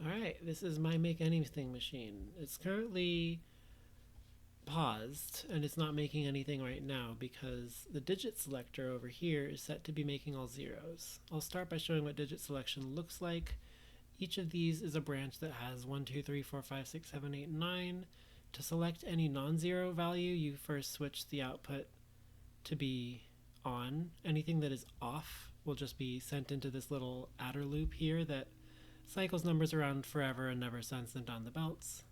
Alright, this is my make anything machine. It's currently paused and it's not making anything right now because the digit selector over here is set to be making all zeros. I'll start by showing what digit selection looks like. Each of these is a branch that has 1, 2, 3, 4, 5, 6, 7, 8, 9. To select any non-zero value, you first switch the output to be on. Anything that is off will just be sent into this little adder loop here that cycles numbers around forever and never sends them down the belts.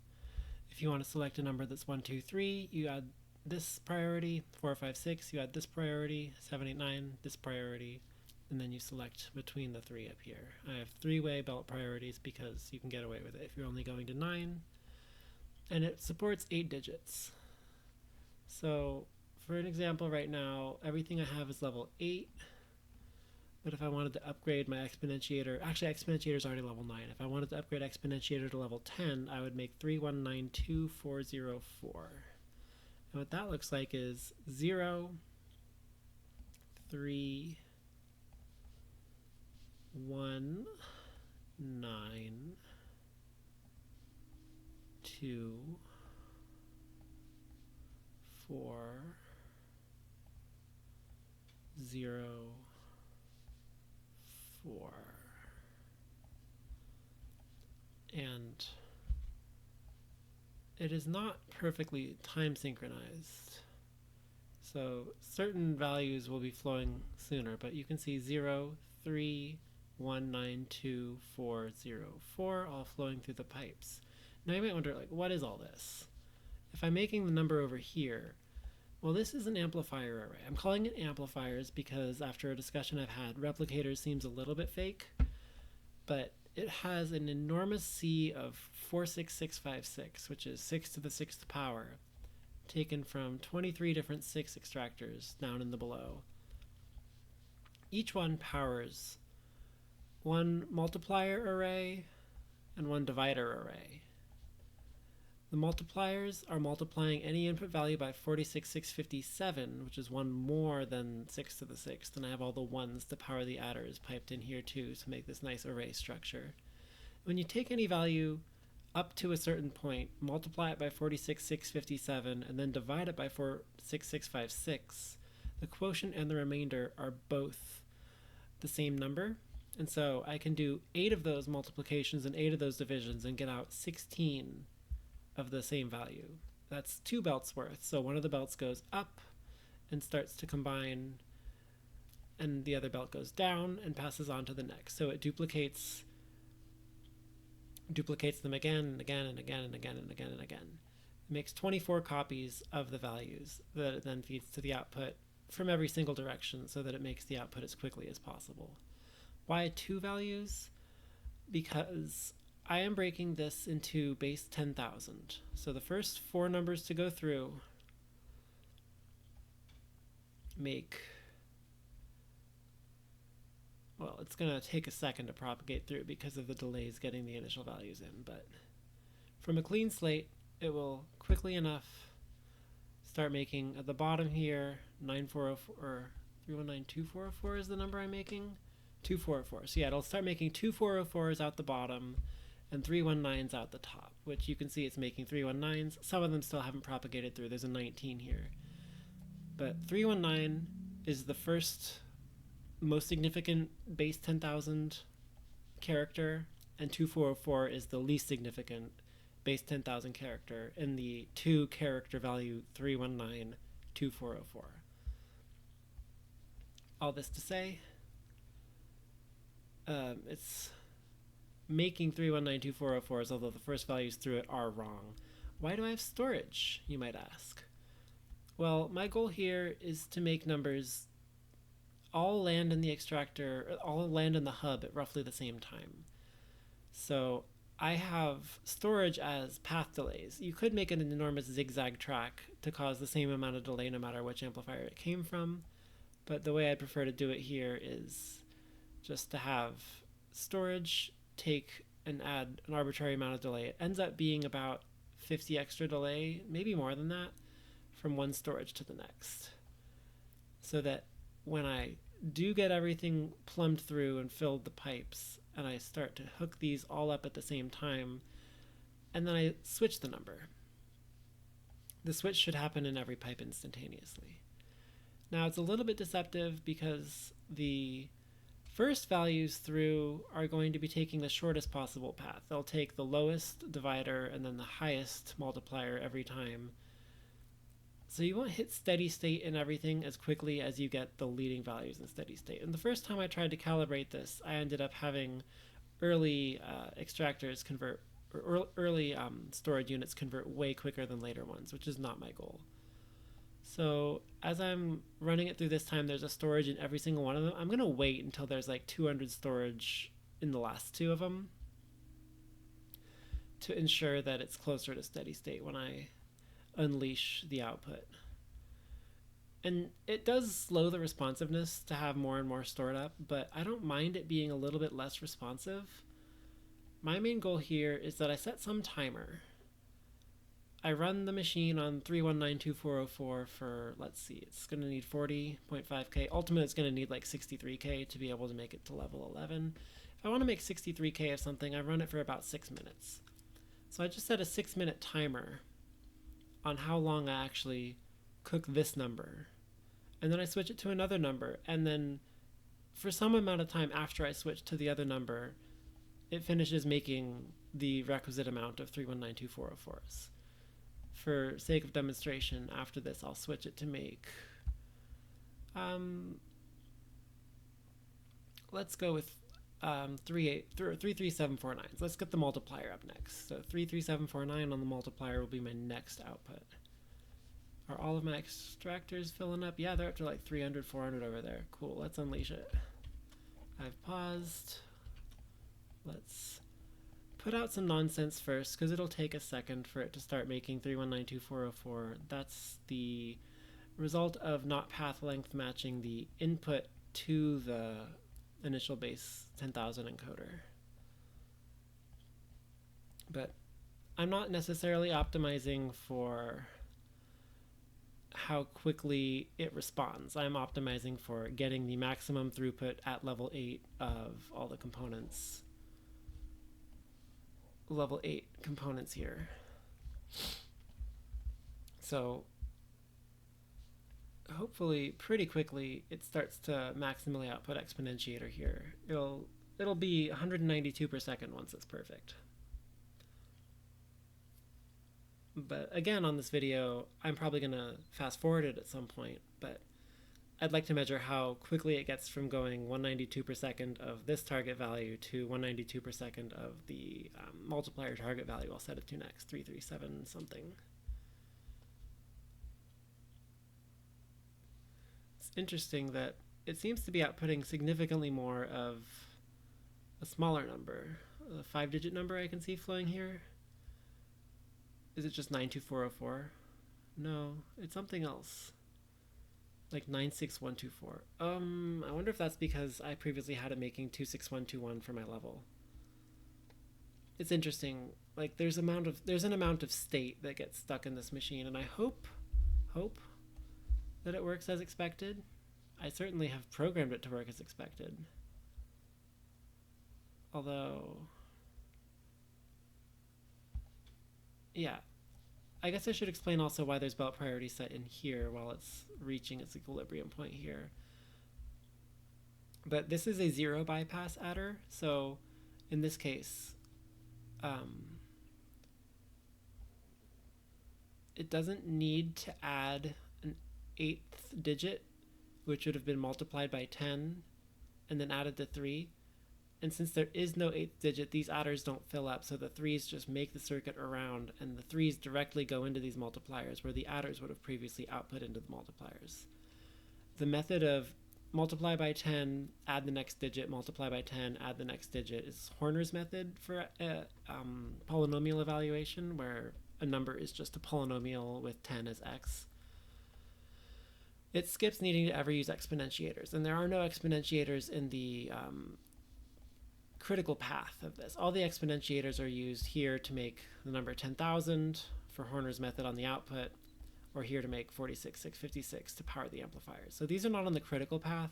If you want to select a number that's 1, 2, 3, you add this priority. 4, 5, 6, you add this priority. 7, 8, 9, this priority. And then you select between the three up here. I have three-way belt priorities because you can get away with it if you're only going to 9. And it supports 8 digits. So for an example right now, everything I have is level 8. But if I wanted to upgrade my exponentiator, actually exponentiator is already level 9. If I wanted to upgrade exponentiator to level 10, I would make 3192404. And what that looks like is 0, 3, 1, 9, 2, 4, 0, 4. And it is not perfectly time synchronized. So certain values will be flowing sooner, but you can see 0, 3, 1, 9, 2, 4, 0, 4 all flowing through the pipes. Now you might wonder, like, what is all this? If I'm making the number over here, well, this is an amplifier array. I'm calling it amplifiers because after a discussion I've had, replicators seems a little bit fake, but it has an enormous C of 46656, which is 6 to the 6th power, taken from 23 different 6 extractors down in the below. Each one powers one multiplier array and one divider array. The multipliers are multiplying any input value by 46657, which is one more than 6 to the 6th, and I have all the ones to power the adders piped in here too to make this nice array structure. When you take any value up to a certain point, multiply it by 46657, and then divide it by 46656, the quotient and the remainder are both the same number. And so I can do 8 of those multiplications and 8 of those divisions and get out 16 of the same value. That's 2 belts worth. So one of the belts goes up and starts to combine, and the other belt goes down and passes on to the next. So it duplicates them again and again and again and again and again and again. It makes 24 copies of the values that it then feeds to the output from every single direction so that it makes the output as quickly as possible. Why 2 values? Because I am breaking this into base 10,000. So the first 4 numbers to go through make, well, it's going to take a second to propagate through because of the delays getting the initial values in, but from a clean slate, it will quickly enough start making at the bottom here 9404 or 3192404 is the number I'm making. 2404. So yeah, it'll start making 2404s out the bottom and 319s out the top, which you can see it's making 319s. Some of them still haven't propagated through. There's a 19 here. But 319 is the first most significant base 10,000 character, and 2404 is the least significant base 10,000 character in the 2 character value 3192404. All this to say, it's making 3192404s, although the first values through it are wrong. Why do I have storage, you might ask? Well, my goal here is to make numbers all land in the extractor, all land in the hub at roughly the same time. So I have storage as path delays. You could make an enormous zigzag track to cause the same amount of delay no matter which amplifier it came from, but the way I prefer to do it here is just to have storage take and add an arbitrary amount of delay. It ends up being about 50 extra delay, maybe more than that, from one storage to the next. So that when I do get everything plumbed through and filled the pipes, and I start to hook these all up at the same time, and then I switch the number. The switch should happen in every pipe instantaneously. Now it's a little bit deceptive because the first values through are going to be taking the shortest possible path. They'll take the lowest divider and then the highest multiplier every time. So you won't hit steady state in everything as quickly as you get the leading values in steady state. And the first time I tried to calibrate this, I ended up having early extractors convert, or early storage units convert way quicker than later ones, which is not my goal. So as I'm running it through this time, there's a storage in every single one of them. I'm going to wait until there's like 200 storage in the last two of them to ensure that it's closer to steady state when I unleash the output. And it does slow the responsiveness to have more and more stored up, but I don't mind it being a little bit less responsive. My main goal here is that I set some timer. I run the machine on 3192.404 for, let's see, it's going to need 40.5K. Ultimately, it's going to need like 63K to be able to make it to level 11. If I want to make 63K of something, I run it for about 6 minutes. So I just set a 6-minute timer on how long I actually cook this number. And then I switch it to another number. And then for some amount of time after I switch to the other number, it finishes making the requisite amount of 3192.404s. For sake of demonstration, after this, I'll switch it to make, let's go with 33749s. Let's get the multiplier up next. So 33749 on the multiplier will be my next output. Are all of my extractors filling up? Yeah, they're up to like 300, 400 over there. Cool, let's unleash it. I've paused. Let's put out some nonsense first, because it'll take a second for it to start making 3192.404. That's the result of not path length matching the input to the initial base 10,000 encoder. But I'm not necessarily optimizing for how quickly it responds. I'm optimizing for getting the maximum throughput at level 8 of all the components. Level 8 components here. So hopefully pretty quickly it starts to maximally output exponentiator here. It'll be 192 per second once it's perfect. But again, on this video, I'm probably gonna fast forward it at some point, but I'd like to measure how quickly it gets from going 192 per second of this target value to 192 per second of the multiplier target value I'll set it to next, 337 something. It's interesting that it seems to be outputting significantly more of a smaller number. A 5-digit number I can see flowing here. Is it just 92404? No, it's something else. Like 96124. I wonder if that's because I previously had it making 26121 for my level. It's interesting. Like there's an amount of state that gets stuck in this machine, and I hope that it works as expected. I certainly have programmed it to work as expected. Although, yeah. I guess I should explain also why there's belt priority set in here while it's reaching its equilibrium point here. But this is a 0 bypass adder, so in this case, it doesn't need to add an 8th digit, which would have been multiplied by 10 and then added to 3. And since there is no 8th digit, these adders don't fill up, so the 3s just make the circuit around, and the 3s directly go into these multipliers, where the adders would have previously output into the multipliers. The method of multiply by 10, add the next digit, multiply by 10, add the next digit is Horner's method for polynomial evaluation, where a number is just a polynomial with 10 as x. It skips needing to ever use exponentiators, and there are no exponentiators in the critical path of this. All the exponentiators are used here to make the number 10,000 for Horner's method on the output, or here to make 46,656 to power the amplifiers. So these are not on the critical path.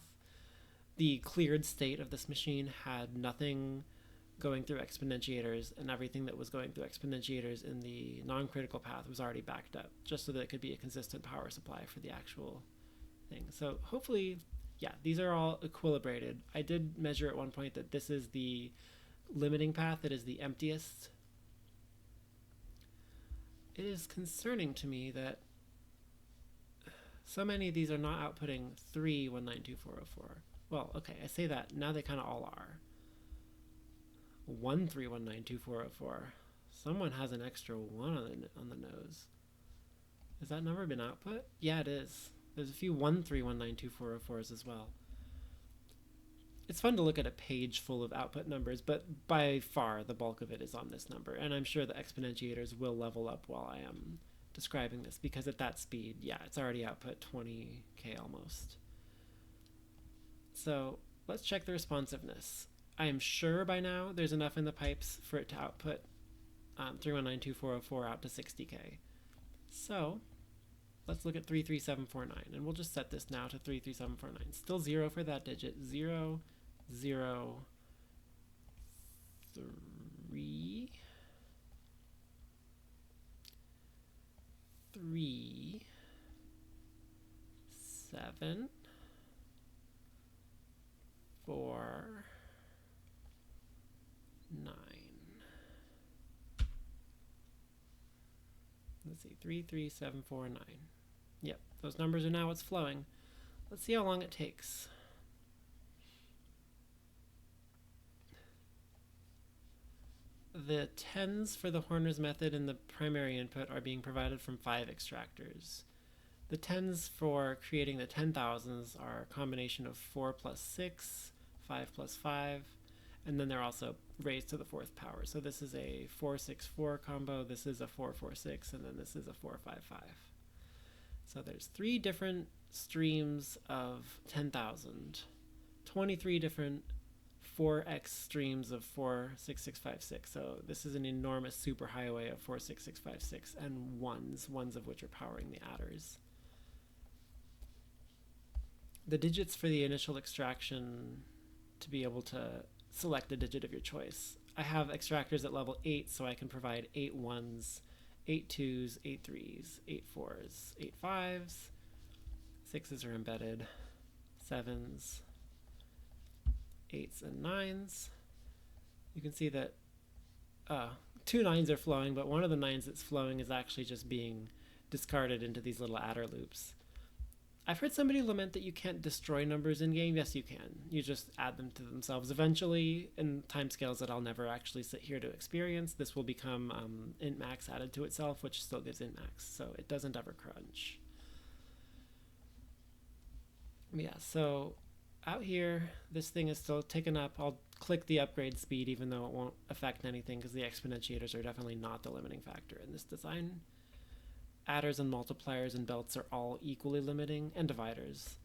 The cleared state of this machine had nothing going through exponentiators, and everything that was going through exponentiators in the non-critical path was already backed up, just so that it could be a consistent power supply for the actual thing. So hopefully, yeah, these are all equilibrated. I did measure at one point that this is the limiting path that is the emptiest. It is concerning to me that so many of these are not outputting 3192404. Well, okay, I say that, now they kind of all are. 13192404. Someone has an extra 1 on the nose. Has that number been output? Yeah, it is. There's a few 13192404s as well. It's fun to look at a page full of output numbers, but by far the bulk of it is on this number, and I'm sure the exponentiators will level up while I am describing this, because at that speed, yeah, it's already output 20k almost. So let's check the responsiveness. I am sure by now there's enough in the pipes for it to output 3192.404 out to 60k. So let's look at 33749, and we'll just set this now to 33749. Still 0 for that digit. 0, 0, 3, 3, 7, 4, 9. Let's see, 33749. Yep, those numbers are now what's flowing. Let's see how long it takes. The tens for the Horner's method in the primary input are being provided from 5 extractors. The tens for creating the 10,000s are a combination of 4 plus 6, 5 plus 5, and then they're also raised to the 4th power. So this is a 4-6-4 combo, this is a 4-4-6, and then this is a 4-5-5. So there's 3 different streams of 10,000, 23 different 4x streams of 4-6-6-5-6. So this is an enormous superhighway of 4-6-6-5-6 and ones of which are powering the adders. The digits for the initial extraction to be able to select a digit of your choice. I have extractors at level 8, so I can provide 8 1s, 8 2s, 8 3s, 8 4s, 8 5s, 6s are embedded, 7s, 8s, and 9s. You can see that 2 9s are flowing, but one of the 9s that's flowing is actually just being discarded into these little adder loops. I've heard somebody lament that you can't destroy numbers in game. Yes, you can. You just add them to themselves. Eventually, in timescales that I'll never actually sit here to experience, this will become int max added to itself, which still gives int max, so it doesn't ever crunch. Yeah, so out here, this thing is still taken up. I'll click the upgrade speed, even though it won't affect anything, because the exponentiators are definitely not the limiting factor in this design. Adders and multipliers and belts are all equally limiting, and dividers.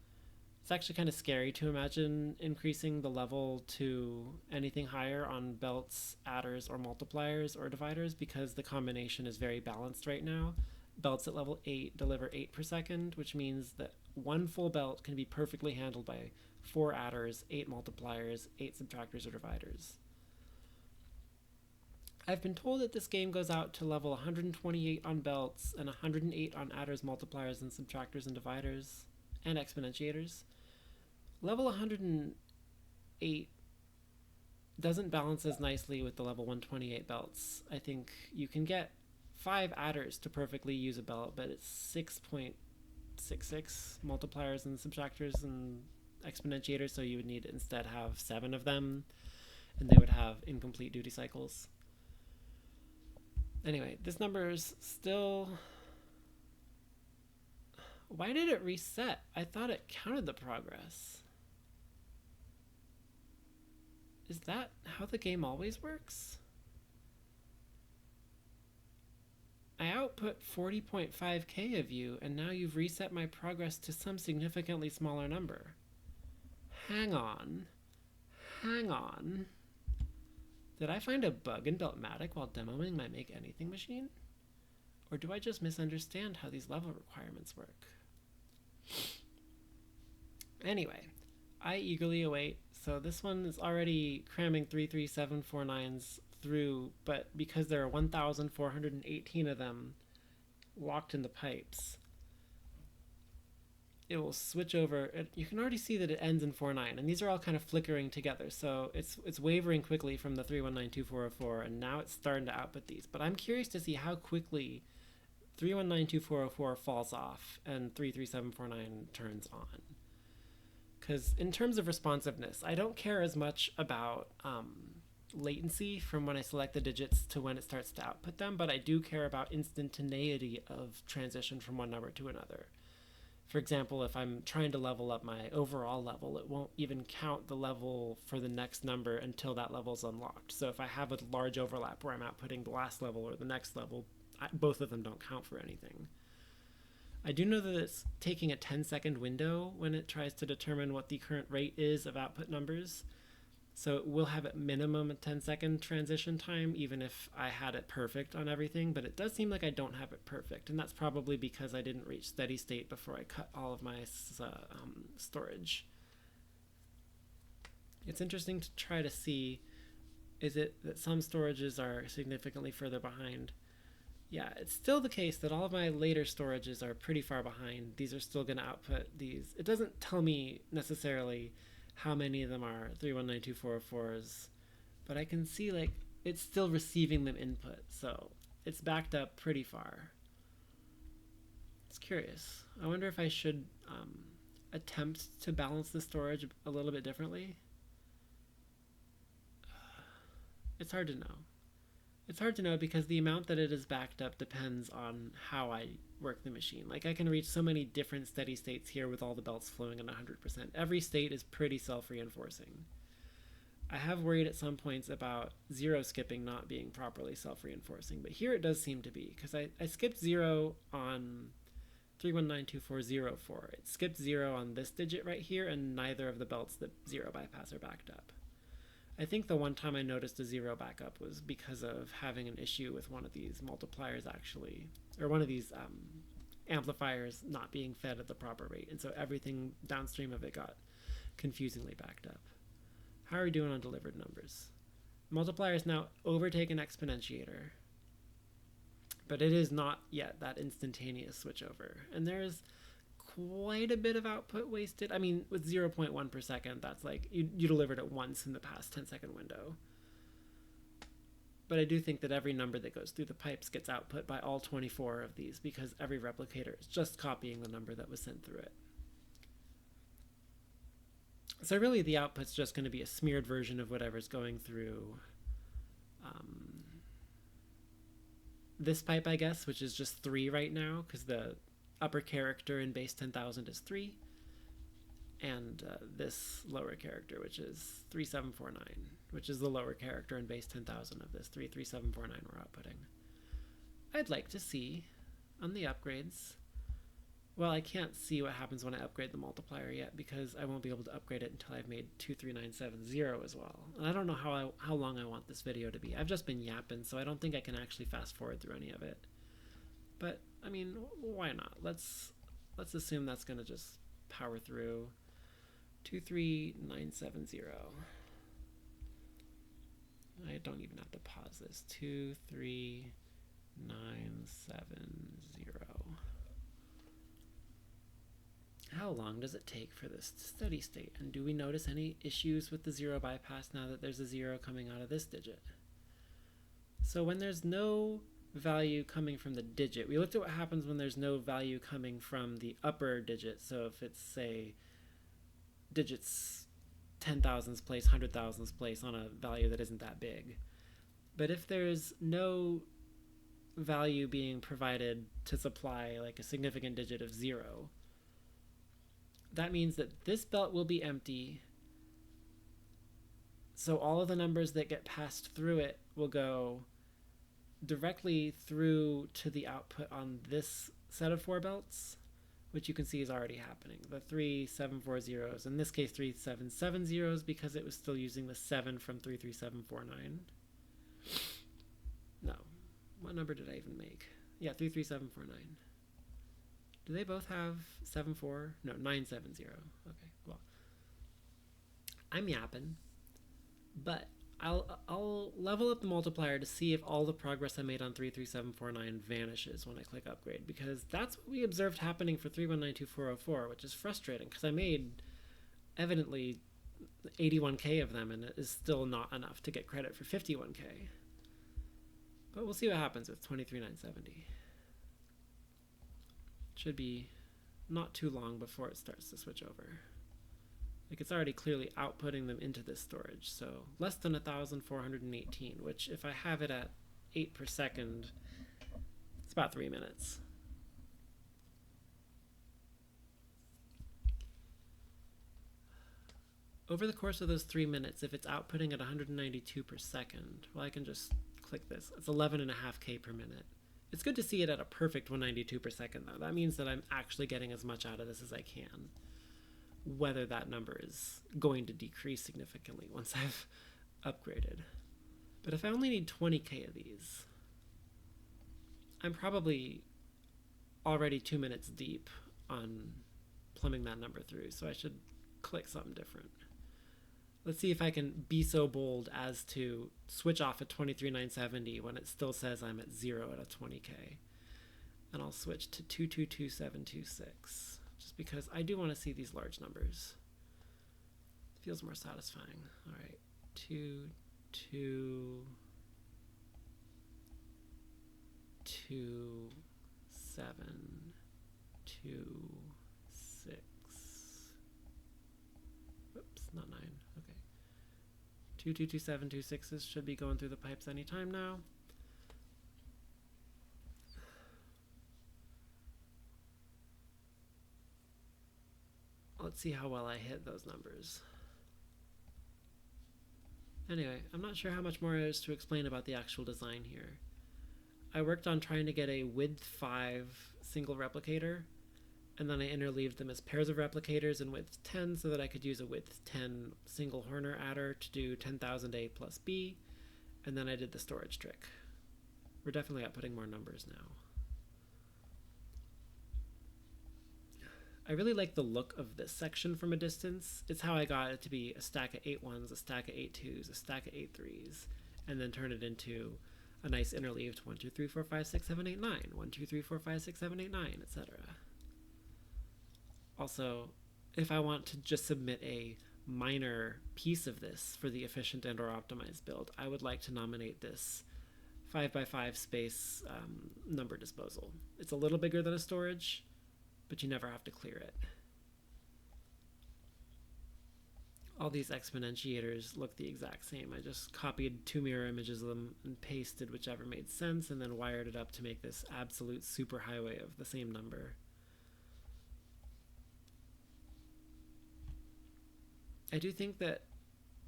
It's actually kind of scary to imagine increasing the level to anything higher on belts, adders, or multipliers or dividers, because the combination is very balanced right now. Belts at level 8 deliver 8 per second, which means that one full belt can be perfectly handled by 4 adders, 8 multipliers, 8 subtractors or dividers. I've been told that this game goes out to level 128 on belts and 108 on adders, multipliers, and subtractors and dividers, and exponentiators. Level 108 doesn't balance as nicely with the level 128 belts. I think you can get 5 adders to perfectly use a belt, but it's 6.66 multipliers and subtractors and exponentiators, so you would need to instead have 7 of them, and they would have incomplete duty cycles. Anyway, this number is still... Why did it reset? I thought it counted the progress. Is that how the game always works? I output 40.5k of you, and now you've reset my progress to some significantly smaller number. Hang on. Hang on. Did I find a bug in Beltmatic while demoing my Make Anything machine? Or do I just misunderstand how these level requirements work? Anyway, I eagerly await So this one is already cramming 33749s through, but because there are 1,418 of them locked in the pipes, it will switch over. You can already see that it ends in 49, and these are all kind of flickering together. So it's wavering quickly from the 3192404, and now it's starting to output these. But I'm curious to see how quickly 3192404 falls off and 33749 turns on. Because in terms of responsiveness, I don't care as much about latency from when I select the digits to when it starts to output them, but I do care about instantaneity of transition from one number to another. For example, if I'm trying to level up my overall level, it won't even count the level for the next number until that level is unlocked. So if I have a large overlap where I'm outputting the last level or the next level, both of them don't count for anything. I do know that it's taking a 10-second window when it tries to determine what the current rate is of output numbers. So it will have at minimum a 10-second transition time, even if I had it perfect on everything, but it does seem like I don't have it perfect, and that's probably because I didn't reach steady state before I cut all of my storage. It's interesting to try to see, is it that some storages are significantly further behind? Yeah, it's still the case that all of my later storages are pretty far behind. These are still going to output these. It doesn't tell me necessarily how many of them are 3192404s, but I can see like it's still receiving them input, so it's backed up pretty far. It's curious. I wonder if I should attempt to balance the storage a little bit differently. It's hard to know. It's hard to know because the amount that it is backed up depends on how I work the machine. Like I can reach so many different steady states here with all the belts flowing at 100%. Every state is pretty self-reinforcing. I have worried at some points about zero skipping not being properly self-reinforcing, but here it does seem to be, because I skipped zero on 3192404. It skipped zero on this digit right here, and neither of the belts that zero bypass are backed up. I think the one time I noticed a zero backup was because of having an issue with one of these multipliers actually, or one of these amplifiers not being fed at the proper rate, and so everything downstream of it got confusingly backed up. How are we doing on delivered numbers? Multipliers now overtake an exponentiator, but it is not yet that instantaneous switchover, and there's quite a bit of output wasted. I mean, with 0.1 per second, that's like you delivered it once in the past 10-second window. But I do think that every number that goes through the pipes gets output by all 24 of these, because every replicator is just copying the number that was sent through it. So really the output's just going to be a smeared version of whatever's going through this pipe, I guess, which is just 3 right now, because the upper character in base 10,000 is 3, and this lower character, which is 3749, which is the lower character in base 10,000 of this 33749 we're outputting. I'd like to see on the upgrades, well, I can't see what happens when I upgrade the multiplier yet, because I won't be able to upgrade it until I've made 23970 as well. And I don't know how long I want this video to be. I've just been yapping, so I don't think I can actually fast forward through any of it. But I mean, why not? Let's assume that's going to just power through. 23970. I don't even have to pause this. 23970. How long does it take for this steady state? And do we notice any issues with the zero bypass now that there's a zero coming out of this digit? So when there's no value coming from the digit, we looked at what happens when there's no value coming from the upper digit. So if it's, say, digits 10,000s place, 100,000s place on a value that isn't that big. But if there's no value being provided to supply like a significant digit of 0, that means that this belt will be empty. So all of the numbers that get passed through it will go directly through to the output on this set of 4 belts, which you can see is already happening. The 3740s, in this case 3770s, because it was still using the 7 from 33749. No. What number did I even make? Yeah, 33749. Do they both have 74? No, 970. Okay, well. I'm yapping, but I'll level up the multiplier to see if all the progress I made on 33749 vanishes when I click upgrade, because that's what we observed happening for 3192404, which is frustrating because I made evidently 81k of them and it is still not enough to get credit for 51k. But we'll see what happens with 23970. Should be not too long before it starts to switch over. Like, it's already clearly outputting them into this storage, so less than 1,418, which if I have it at 8 per second, it's about 3 minutes. Over the course of those 3 minutes, if it's outputting at 192 per second, well, I can just click this. It's 11.5k per minute. It's good to see it at a perfect 192 per second, though. That means that I'm actually getting as much out of this as I can. Whether that number is going to decrease significantly once I've upgraded. But if I only need 20k of these, I'm probably already 2 minutes deep on plumbing that number through, so I should click something different. Let's see if I can be so bold as to switch off at 23970 when it still says I'm at 0 at a 20k. And I'll switch to 222726, just because I do want to see these large numbers. It feels more satisfying. All right, 2, 2, 2, 7, 2, 6. Whoops, not 9. Okay. 222726s should be going through the pipes anytime now. Let's see how well I hit those numbers. Anyway, I'm not sure how much more there is to explain about the actual design here. I worked on trying to get a width 5 single replicator, and then I interleaved them as pairs of replicators in width 10 so that I could use a width 10 single Horner adder to do 10,000 A plus B, and then I did the storage trick. We're definitely outputting more numbers now. I really like the look of this section from a distance. It's how I got it to be a stack of 8 1s, a stack of 8 2s, a stack of 8 3s, and then turn it into a nice interleaved 1 2 3 4 5 6 7 8 9, 1 2 3 4 5 6 7 8 9, etc. Also, if I want to just submit a minor piece of this for the efficient and or optimized build, I would like to nominate this 5x5 space number disposal. It's a little bigger than a storage, but you never have to clear it. All these exponentiators look the exact same. I just copied 2 mirror images of them and pasted whichever made sense and then wired it up to make this absolute superhighway of the same number. I do think that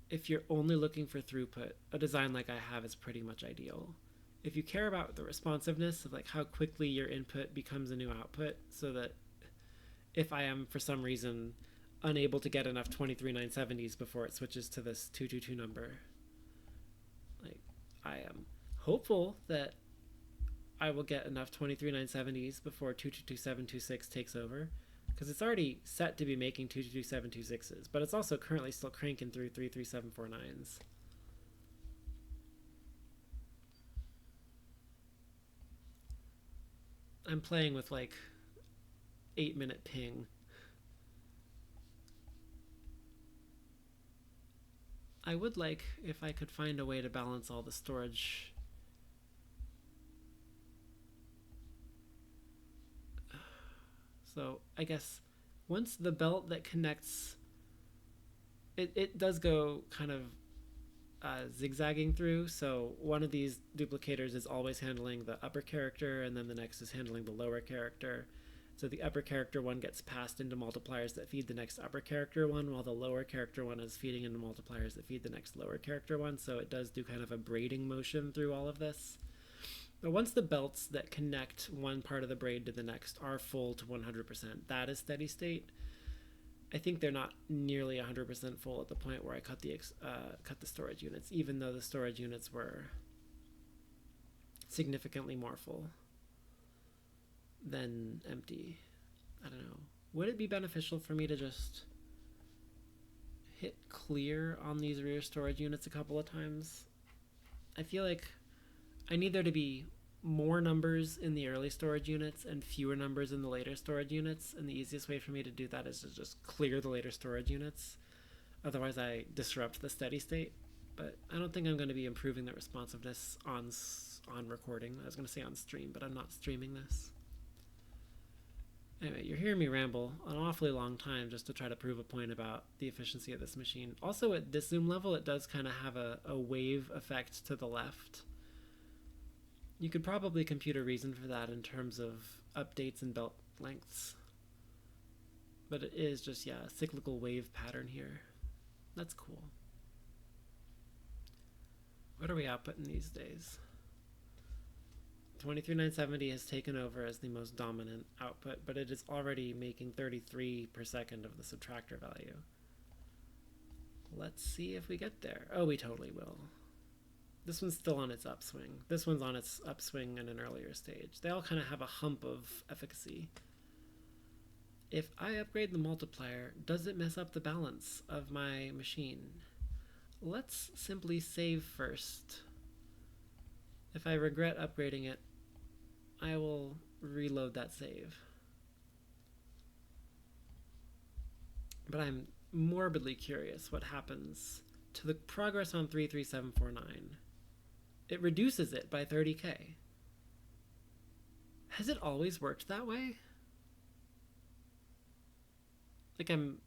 if you're only looking for throughput, a design like I have is pretty much ideal. If you care about the responsiveness of like how quickly your input becomes a new output, so that if I am for some reason unable to get enough 23970s before it switches to this 222 number, like, I am hopeful that I will get enough 23970s before 222726 takes over, because it's already set to be making 222726s, but it's also currently still cranking through 33749s. I'm playing with like 8-minute ping. I would like if I could find a way to balance all the storage. So I guess once the belt that connects, it does go kind of zigzagging through. So one of these duplicators is always handling the upper character, and then the next is handling the lower character. So the upper character one gets passed into multipliers that feed the next upper character one, while the lower character one is feeding into multipliers that feed the next lower character one. So it does do kind of a braiding motion through all of this. But once the belts that connect one part of the braid to the next are full to 100%, that is steady state. I think they're not nearly 100% full at the point where I cut the storage units, even though the storage units were significantly more full than empty. I don't know. Would it be beneficial for me to just hit clear on these rear storage units a couple of times. I feel like I need there to be more numbers in the early storage units and fewer numbers in the later storage units, and the easiest way for me to do that is to just clear the later storage units. Otherwise I disrupt the steady state. But I don't think I'm going to be improving the responsiveness on recording. I was going to say on stream, but I'm not streaming this. Anyway, you're hearing me ramble an awfully long time just to try to prove a point about the efficiency of this machine. Also, at this zoom level, it does kind of have a wave effect to the left. You could probably compute a reason for that in terms of updates and belt lengths. But it is just, yeah, a cyclical wave pattern here. That's cool. What are we outputting these days? 23970 has taken over as the most dominant output, but it is already making 33 per second of the subtractor value. Let's see if we get there. Oh, we totally will. This one's still on its upswing. This one's on its upswing in an earlier stage. They all kind of have a hump of efficacy. If I upgrade the multiplier, does it mess up the balance of my machine? Let's simply save first. If I regret upgrading it, I will reload that save. But I'm morbidly curious what happens to the progress on 33749. It reduces it by 30K. Has it always worked that way? Like, I'm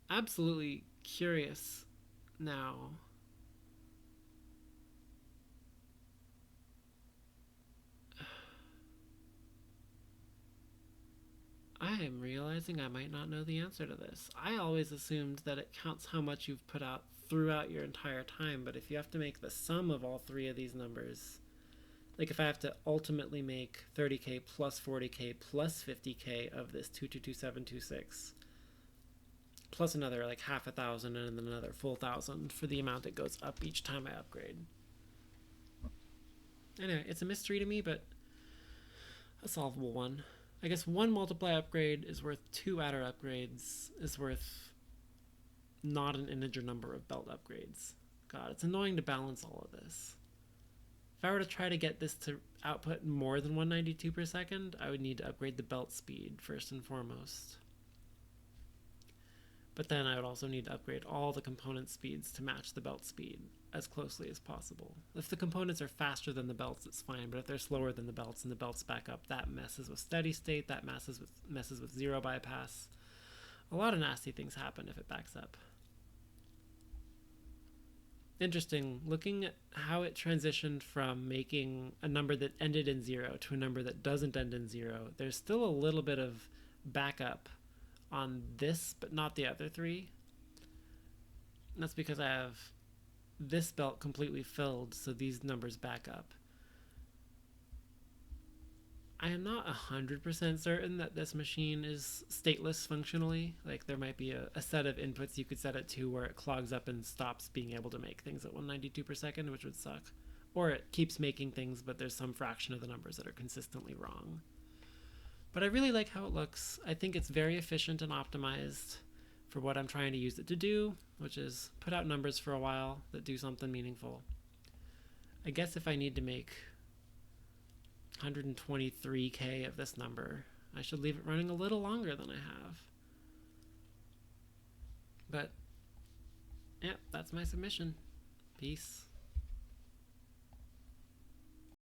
absolutely curious now. I am realizing I might not know the answer to this. I always assumed that it counts how much you've put out throughout your entire time, but if you have to make the sum of all three of these numbers, like if I have to ultimately make 30K plus 40K plus 50K of this 222726, plus another like half a thousand and then another full thousand for the amount it goes up each time I upgrade. Anyway, it's a mystery to me, but a solvable one. I guess one multiply upgrade is worth two adder upgrades, is worth not an integer number of belt upgrades. God, it's annoying to balance all of this. If I were to try to get this to output more than 192 per second, I would need to upgrade the belt speed first and foremost. But then I would also need to upgrade all the component speeds to match the belt speed as closely as possible. If the components are faster than the belts, it's fine, but if they're slower than the belts and the belts back up, that messes with steady state, that messes with zero bypass. A lot of nasty things happen if it backs up. Interesting, looking at how it transitioned from making a number that ended in zero to a number that doesn't end in zero, there's still a little bit of backup on this, but not the other three. And that's because I have this belt completely filled, so these numbers back up. I am not 100% certain that this machine is stateless functionally. Like, there might be a set of inputs you could set it to where it clogs up and stops being able to make things at 192 per second, which would suck. Or it keeps making things, but there's some fraction of the numbers that are consistently wrong. But I really like how it looks. I think it's very efficient and optimized for what I'm trying to use it to do, which is put out numbers for a while that do something meaningful. I guess if I need to make 123K of this number, I should leave it running a little longer than I have. But, yeah, that's my submission. Peace.